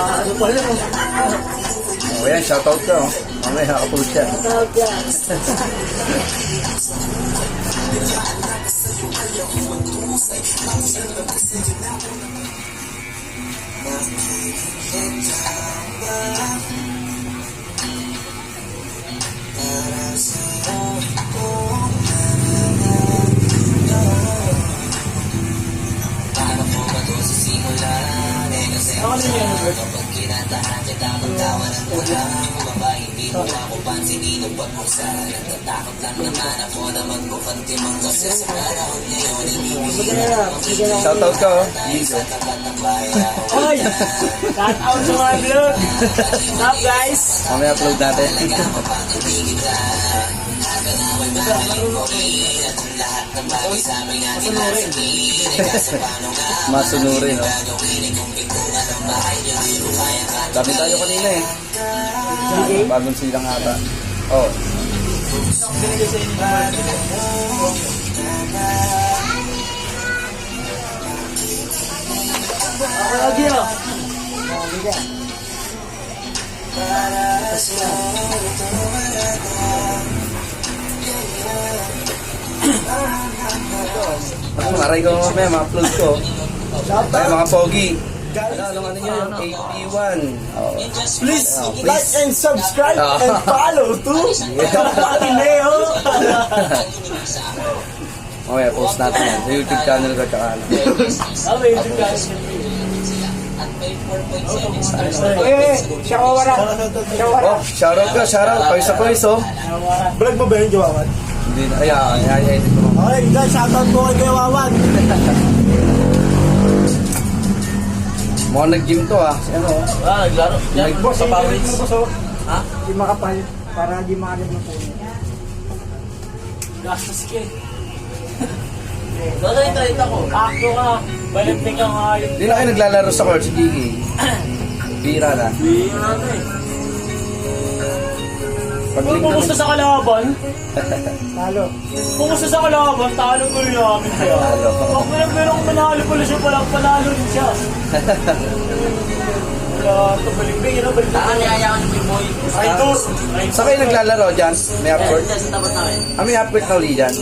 Ano pa yun? O yan, shoutout ka. Mamaya nakapulot siya. Shoutout yan. Ako din yan, Robert. Shoutout ka, Gigo. Oy! Shout out sa mga vlog! What's up, guys? Mamaya upload natin. Masunurin, no? Dami tayo kanina eh. Bagong silang ata. Oh. Binigay sa inyo naman. Ako lagi oh. Maray ko mamaya, ma-upload ko. Tayo mga pogi. Ano nyo yung AP1? Oh. Please like and subscribe and follow to Patineo. Mamaya, post natin yan. Sa YouTube channel ko tsaka ano. YouTube channel. Shawara. Oh, shoutout ka, shoutout. Pawis oh. Vlog mo ba yung Jawawan? Hindi na, ay, edit ko. Okay, guys, shoutout po kay Jawawan. Mukhang nag-gym to ah. Ano? Naglaro. Nag-boss sa pawis. Ha? Di makapal. Para di makalim ng puno. Gastos ka eh. Dali ako. Akto ka. Balimtik ka nga yun. Hindi na kayo naglalaro sa court, si Gigi. Bira na. Bira na eh. Kumusta sa kalaban? Talo. Kumusta sa kalaban? Talo ko rin namin siya. Talo. Pag merong manalo pala siya, palang panalo rin siya. Wala, ito balimbing, yun ang balimbing. Saan niyayakan yung Pimoy? Ay, dos. Saan kayo naglalaro dyan? May upward? May upward na uli dyan.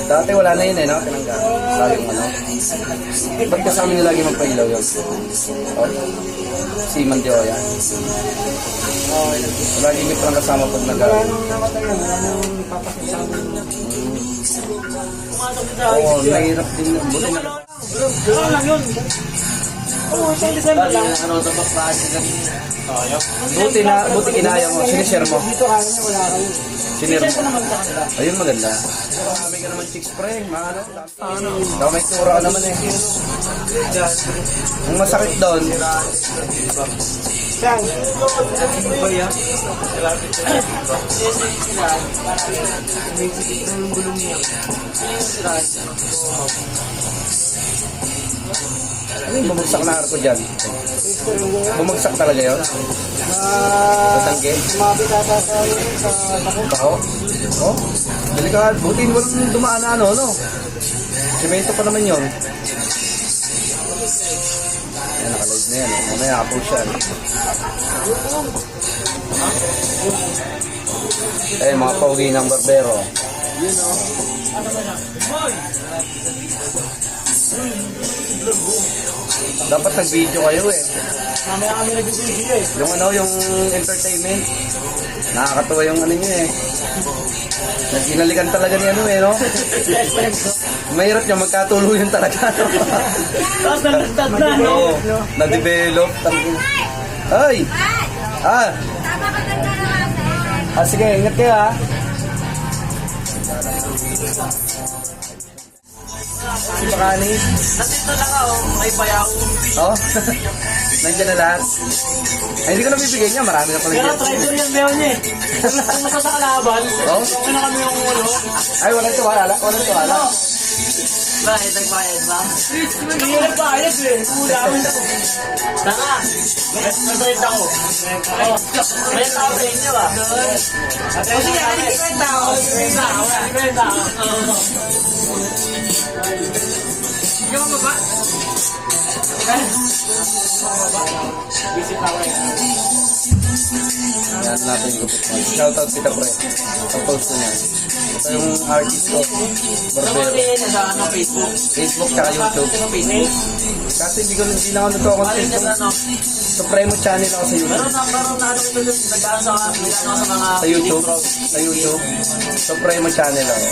Dati wala na yun eh, no? Tinangga. Sayang ano. Ba't kasama nyo lagi magpailaw yun? Oh. Si Mandioya. Lagi nyo palang kasama pag nag-aaral. Wala nang namatay na, wala nang papasasama. Oo, nahirap din yun. Buti na. Ano lang yun? Oo, isang December lang. Buti kinaya mo. Sinishare mo. Dito kaya niya, wala kayo. Sinishare mo. naman sa kanila. Ayun, maganda. May ka naman chicks spray, maano. Daw may tura ka naman eh. Ang masakit doon. Saan? Ano yung bumagsak na arko dyan? Bumagsak talaga yun? Tatangke? Sumabit ata sa takot. Ako? Oh? Delikado. Buti mo lang dumaan na ano, no? Semento pa naman yun. Ayan, nakalive na yan. Mamaya ako siya. Ayun, mga pauwi ng barbero. Yun o. Ano ba na? Dapat nag-video kayo eh. Mamaya kami nag-video eh. Yung ano, yung entertainment. Nakakatuwa yung ano nyo eh. Nag-inalikan talaga ni ano eh, no? Mahirap niya, magkatuluyan talaga. Tapos nalagtad na, no? Oo, na-develop. Ay! Ah! Ah, sige, ingat kayo ha. Si Pakani. Nandito lang ako, may bayaw. Oh? Nandiyan na lahat. Ay, hindi ko na bibigyan niya. Marami na pala Pero dyan. try ko yan, meron niya eh. Kung nasa sa kalaban, Oh? ano kami yung ulo? Ay, walang tuwala. Walang tuwala. Bakit nagbayad ba? Hindi nagbayad eh. Ulamin ako. Saka, nag-rent ako. Rent ako sa inyo ah. O sige, ano yung kwenta ako? kwenta. Wala kwenta. Ikaw mo ba? Visit ako eh. Yan natin yung gupit mo. Shoutout kita pre. Sa post ko niya. Ito yung artist ko. Barbero. Sa ano, Facebook. Facebook tsaka YouTube. Facebook. Kasi hindi na ako nagko-content ko. Supremo channel ako sa YouTube. Meron na ano ito dun, nag-ano sa mga Sa YouTube. Sa YouTube. Supremo channel ako.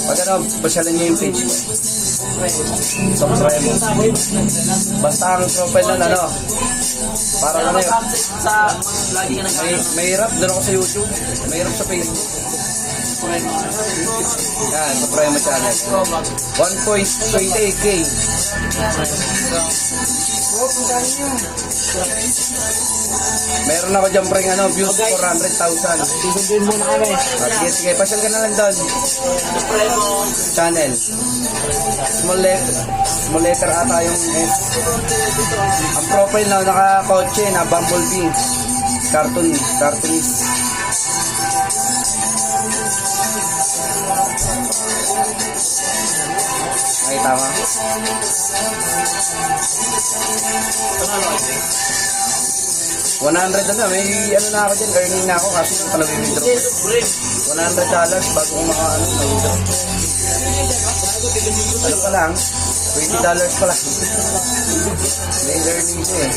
Pag ano, pasyalan niyo yung page ko. Supremo. Basta ang profile na ano. Para ano yun. sa lagi ka May rap doon ako sa YouTube. May rap sa Facebook. Yan, Supremo channel. 1.28k. Meron ako dyan pre ano, views 400,000. Tigundin muna kami. Sige, sige, pasyal ka na lang doon. Channel. Small letter ata yung S. Ang profile na naka-kotse na Bumblebee. Cartoonist. Ay, tama. 100 na, may ano na ako dyan, earning na ako kasi yung pala withdraw. $100 bago ko maka-ano, withdraw. Ano pa lang, $20 pa lang. May earning siya eh.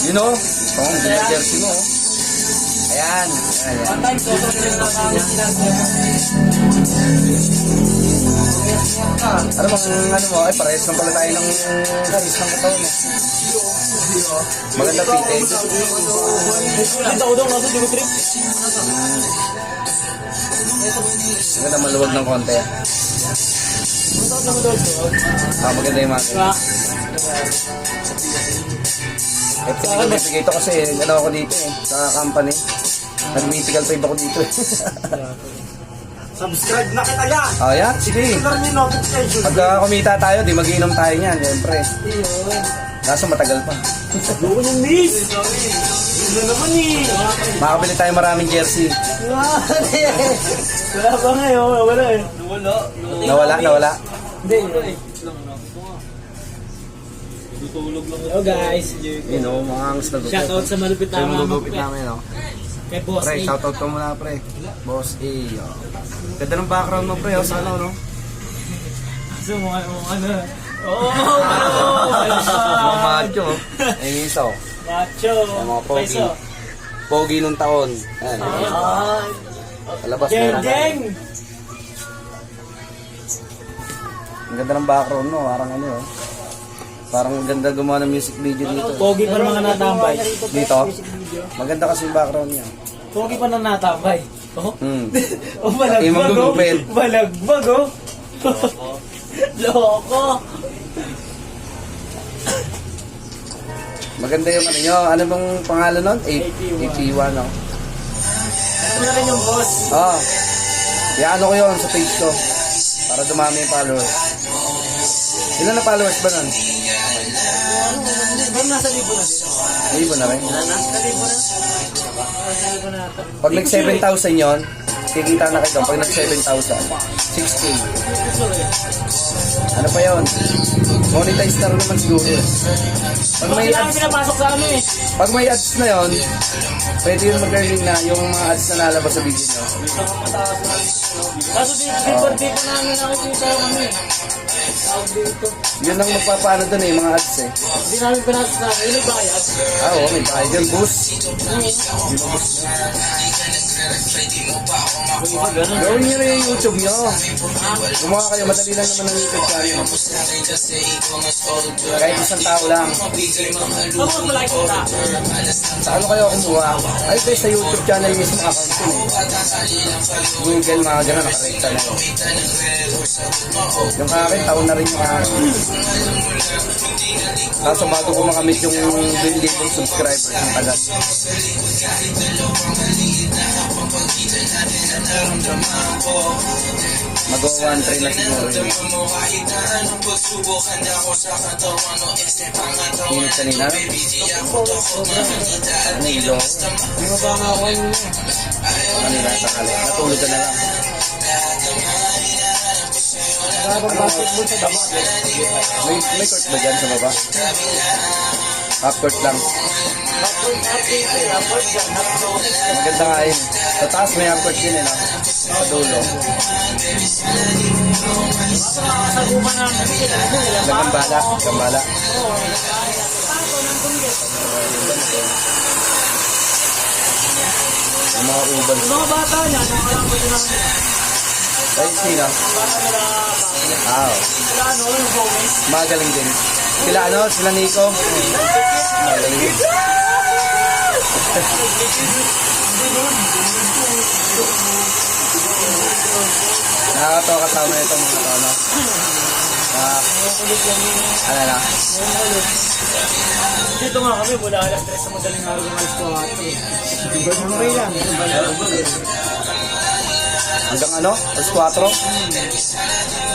You know, yung jersey mo. Ayan. Ano bang ano mo? Ay, parehas lang pala tayo ng size ng katawan eh. Maganda fitted. Dito ako doon, nasa di ko trip. Maganda maluwag ng konti. Maganda yung mga. Eh, pinag-investigate ko kasi ano ako dito eh, sa company. Nag-mythical 5 ako dito eh. Subscribe na kita ya. Oh, yeah? Sige. Turn yung notification. Pag kumita tayo, di mag-inom tayo niyan, siyempre. Kaso matagal pa. Loko yung miss. Ano naman eh. Makakabili tayo maraming jersey. Wala ba ngayon? Wala eh. Nawala. Hindi. Hello guys. You know, mga angas na gupit. Shoutout sa malupit na mga Yung gupit namin, no? Kay Boss Pre, A. shoutout ko muna, pre. Boss A. Oh. Ganda ng background mo, pre. Oh, sa ano, no? So, ano? Oo, Mga macho. Ay, isa, oh. Macho. Yung mga pogi. Paiso. Pogi nung taon. Ayan. Palabas Geng, meron tayo. geng. Ang ganda ng background mo. Parang ano, oh. Parang ganda gumawa ng music video dito. Pogi pa ng mga natambay. Dito? Maganda kasi yung background niya. Pogi pa ng natambay. Oh? Oh, Pati balagbag oh. magugupit. Balagbag oh. Loko. Maganda yung ano nyo. Ano bang pangalan nun? AT1, no? Ito na rin yung boss. Ah. Ano ko yun sa page ko. Para dumami yung followers. Ilan na followers ba nun? Ba't nasa libo na din? Libo na rin. Nasa libo na? Nasa libo na ata. Pag nag 7,000 yun, kikita na kayo. Pag nag 7,000, 6K. Ano pa yun? Monetize na rin naman siguro. Pag may Kailangan ads, pinapasok sa ano eh. pag may ads na yun, pwede yun mag-earning na yung mga ads na nalabas sa video nyo. Kaso di pa namin nakikita yung ano eh. Tawag dito. Yun ang magpapaano dun eh, mga ads eh. Hindi namin pinasok sa akin. Yun yung bayad. Ah, oo, may bayad yun. Boost. Gawin nyo rin yung YouTube nyo. Gumawa kayo, madali lang naman ang YouTube channel. Kahit isang tao lang. Ano ang malaki kita? Sa ano kayo kumuha? Ay, ito sa YouTube channel mismo account ko eh. Google, mga gano'n, nakarekta na yun. Yung akin, taon na rin yung akin. Kaso bago ko makamit yung 1,000,000 subscribers ng tagal. Mag-1-3 na siguro yun. Init kanina. Ano yung ilo? Bumaba nga ako kanina. Kanina sa kali. Natulog ka na lang. Basketball sa dama. May court ba dyan sa baba? Half court lang. Maganda nga yun. Sa taas may half court din eh, no? Sa dulo. Sabukan namin sila. Gambala. Gambala. Yung mga uban. Yung mga bata niya, nakakalambot na namin. Ay, sino? Bata nila, Ah, sila ano, yung Gomez. magaling din. Sila ano? Sila Nico? Magaling din. Nakakatawa kasama itong mga to, no? Ano na? Dito nga kami, mula alas 3 sa madaling araw ng alas 4. Okay lang. Hanggang ano? Alas 4?